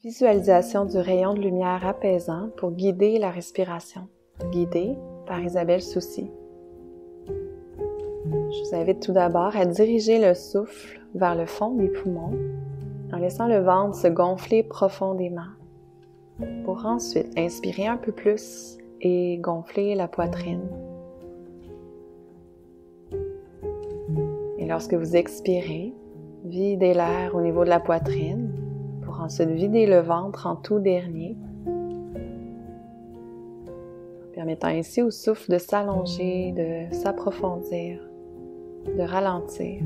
Visualisation du rayon de lumière apaisant pour guider la respiration. Guidée par Isabelle Soucy. Je vous invite tout d'abord à diriger le souffle vers le fond des poumons en laissant le ventre se gonfler profondément pour ensuite inspirer un peu plus et gonfler la poitrine. Et lorsque vous expirez, videz l'air au niveau de la poitrine pour ensuite vider le ventre en tout dernier, permettant ainsi au souffle de s'allonger, de s'approfondir, de ralentir.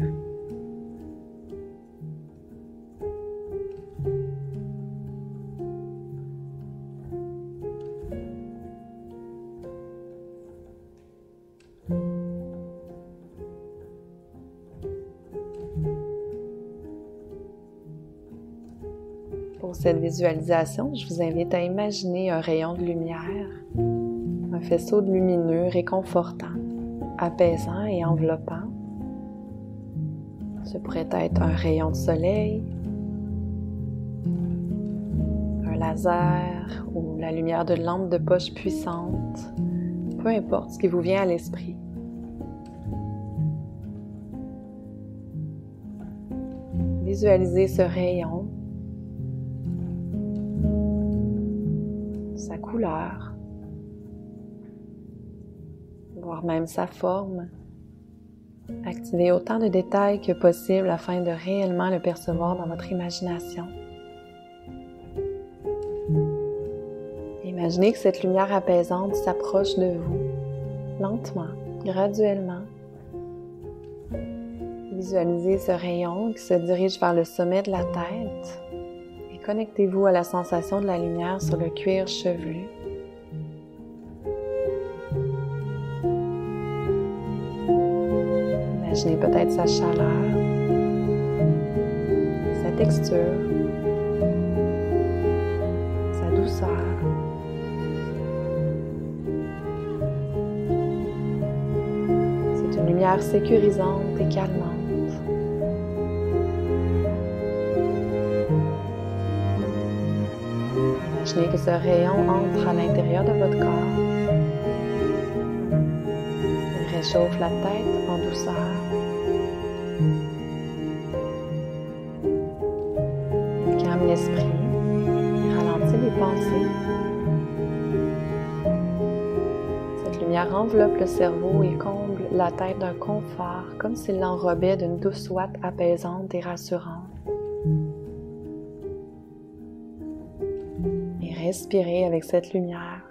Pour cette visualisation, je vous invite à imaginer un rayon de lumière, un faisceau de lumineux réconfortant, apaisant et enveloppant. Ce pourrait être un rayon de soleil, un laser ou la lumière de lampe de poche puissante, peu importe ce qui vous vient à l'esprit. Visualisez ce rayon, sa couleur, voire même sa forme. Activez autant de détails que possible afin de réellement le percevoir dans votre imagination. Imaginez que cette lumière apaisante s'approche de vous, lentement, graduellement. Visualisez ce rayon qui se dirige vers le sommet de la tête et connectez-vous à la sensation de la lumière sur le cuir chevelu. Imaginez peut-être sa chaleur, sa texture, sa douceur. C'est une lumière sécurisante et calmante. Imaginez que ce rayon entre à l'intérieur de votre corps. Il réchauffe la tête en douceur. Il calme l'esprit et ralentit les pensées. Cette lumière enveloppe le cerveau et comble la tête d'un confort, comme s'il l'enrobait d'une douce ouate apaisante et rassurante. Et respirez avec cette lumière.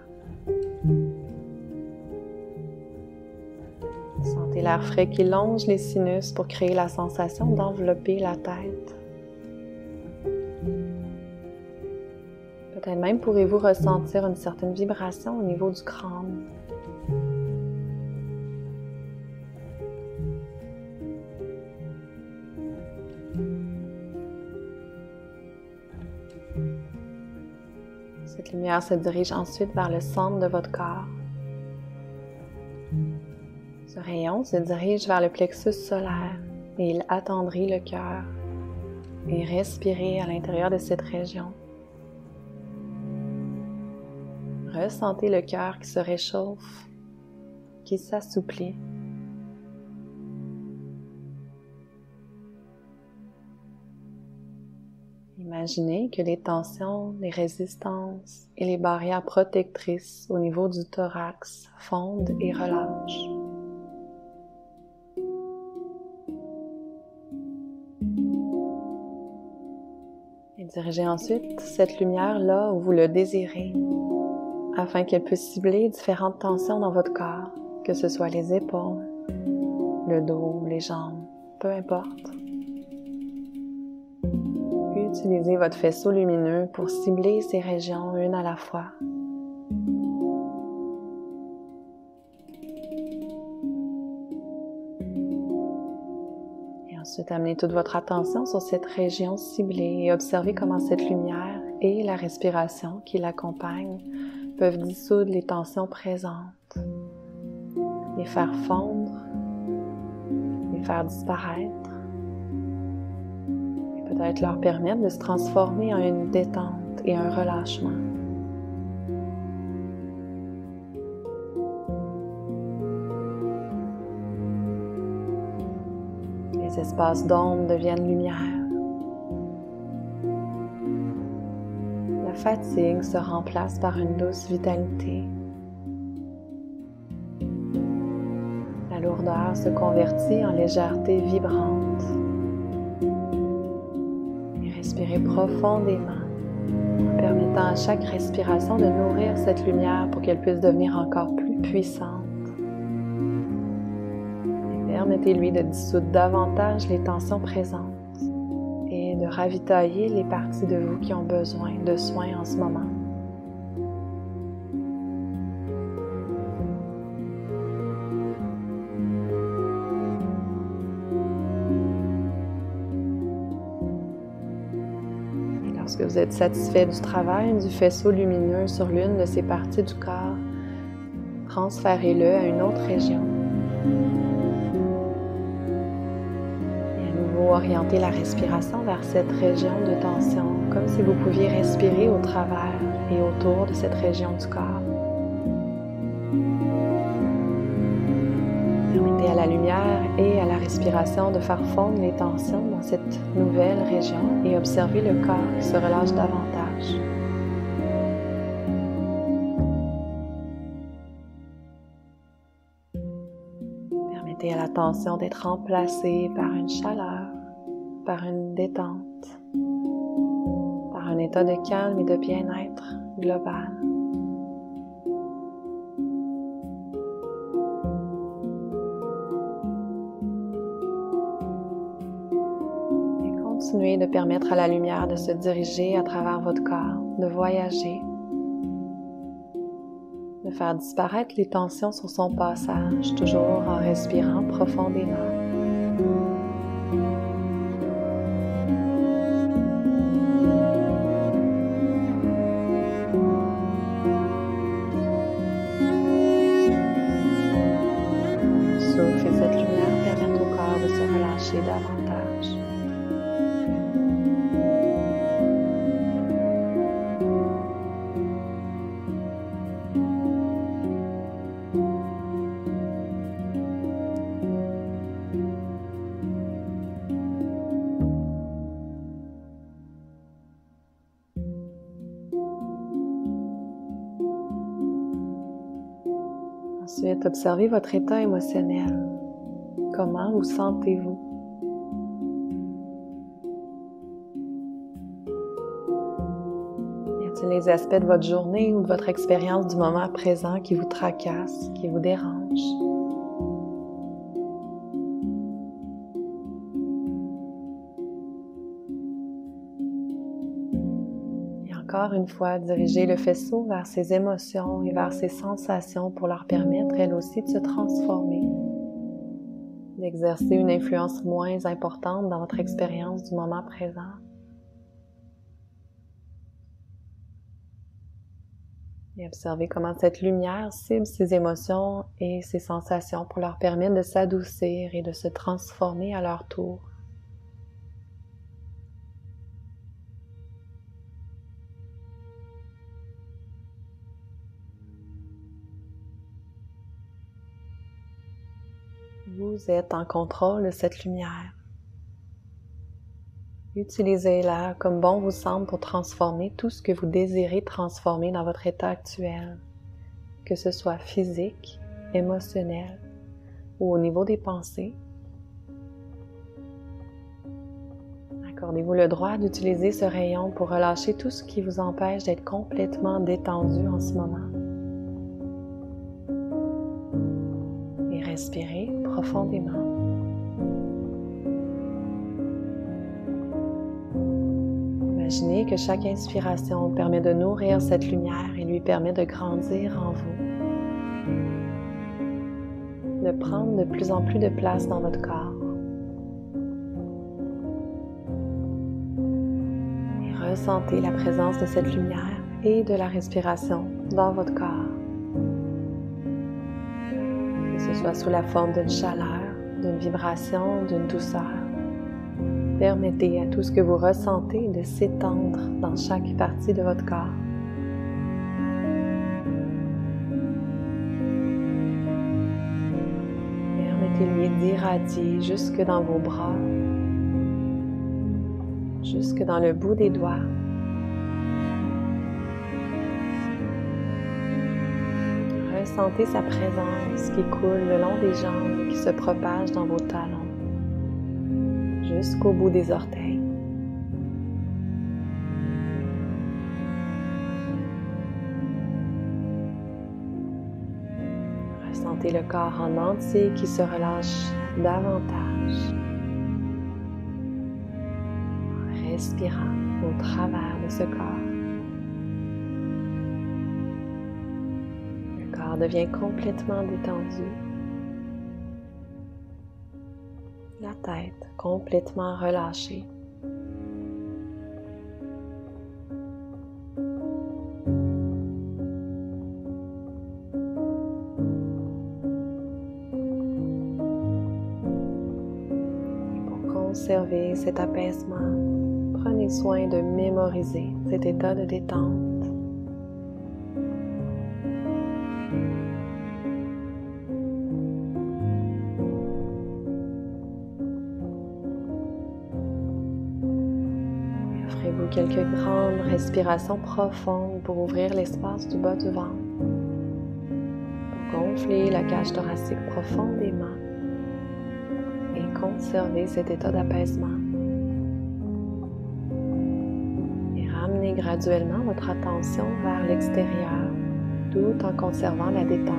Sentez l'air frais qui longe les sinus pour créer la sensation d'envelopper la tête. Peut-être même pourrez-vous ressentir une certaine vibration au niveau du crâne. Cette lumière se dirige ensuite vers le centre de votre corps. Ce rayon se dirige vers le plexus solaire et il attendrit le cœur. Et respirez à l'intérieur de cette région. Ressentez le cœur qui se réchauffe, qui s'assouplit. Imaginez que les tensions, les résistances et les barrières protectrices au niveau du thorax fondent et relâchent. Et dirigez ensuite cette lumière là où vous le désirez, afin qu'elle puisse cibler différentes tensions dans votre corps, que ce soit les épaules, le dos, les jambes, peu importe. Utilisez votre faisceau lumineux pour cibler ces régions une à la fois. Et ensuite, amenez toute votre attention sur cette région ciblée et observez comment cette lumière et la respiration qui l'accompagne peuvent dissoudre les tensions présentes, les faire fondre, les faire disparaître. Peut-être leur permettre de se transformer en une détente et un relâchement. Les espaces d'ombre deviennent lumière. La fatigue se remplace par une douce vitalité. La lourdeur se convertit en légèreté vibrante. Et respirez profondément, en permettant à chaque respiration de nourrir cette lumière pour qu'elle puisse devenir encore plus puissante. Et permettez-lui de dissoudre davantage les tensions présentes et de ravitailler les parties de vous qui ont besoin de soins en ce moment. Lorsque vous êtes satisfait du travail du faisceau lumineux sur l'une de ces parties du corps, transférez-le à une autre région. Et à nouveau, orientez la respiration vers cette région de tension, comme si vous pouviez respirer au travers et autour de cette région du corps. Permettez à la lumière et à la respiration de faire fondre les tensions dans cette nouvelle région et observez le corps qui se relâche davantage. Permettez à la tension d'être remplacée par une chaleur, par une détente, par un état de calme et de bien-être global. Continuez de permettre à la lumière de se diriger à travers votre corps, de voyager, de faire disparaître les tensions sur son passage, toujours en respirant profondément. Souffle et cette lumière permet au corps de se relâcher davantage. Ensuite, observez votre état émotionnel. Comment vous sentez-vous? Y a-t-il les aspects de votre journée ou de votre expérience du moment présent qui vous tracassent, qui vous dérangent? Encore une fois, dirigez le faisceau vers ses émotions et vers ses sensations pour leur permettre, elles aussi, de se transformer, d'exercer une influence moins importante dans votre expérience du moment présent. Et observez comment cette lumière cible ses émotions et ses sensations pour leur permettre de s'adoucir et de se transformer à leur tour. Vous êtes en contrôle de cette lumière. Utilisez-la comme bon vous semble pour transformer tout ce que vous désirez transformer dans votre état actuel, que ce soit physique, émotionnel ou au niveau des pensées. Accordez-vous le droit d'utiliser ce rayon pour relâcher tout ce qui vous empêche d'être complètement détendu en ce moment. Et respirez profondément. Imaginez que chaque inspiration permet de nourrir cette lumière et lui permet de grandir en vous, de prendre de plus en plus de place dans votre corps. Et ressentez la présence de cette lumière et de la respiration dans votre corps. Que ce soit sous la forme d'une chaleur, d'une vibration, d'une douceur. Permettez à tout ce que vous ressentez de s'étendre dans chaque partie de votre corps. Permettez-lui d'irradier jusque dans vos bras, jusque dans le bout des doigts. Ressentez sa présence qui coule le long des jambes et qui se propage dans vos talons, jusqu'au bout des orteils. Ressentez le corps en entier qui se relâche davantage. En respirant au travers de ce corps. Le corps devient complètement détendu. La tête complètement relâchée. Conservez cet apaisement. Prenez soin de mémoriser cet état de détente. Offrez-vous quelques grandes respirations profondes pour ouvrir l'espace du bas du ventre, pour gonfler la cage thoracique profondément et conserver cet état d'apaisement. Et ramenez graduellement votre attention vers l'extérieur tout en conservant la détente.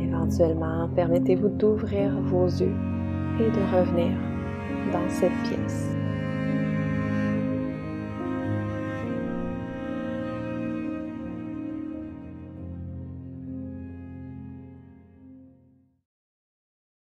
Éventuellement, permettez-vous d'ouvrir vos yeux et de revenir dans cette pièce.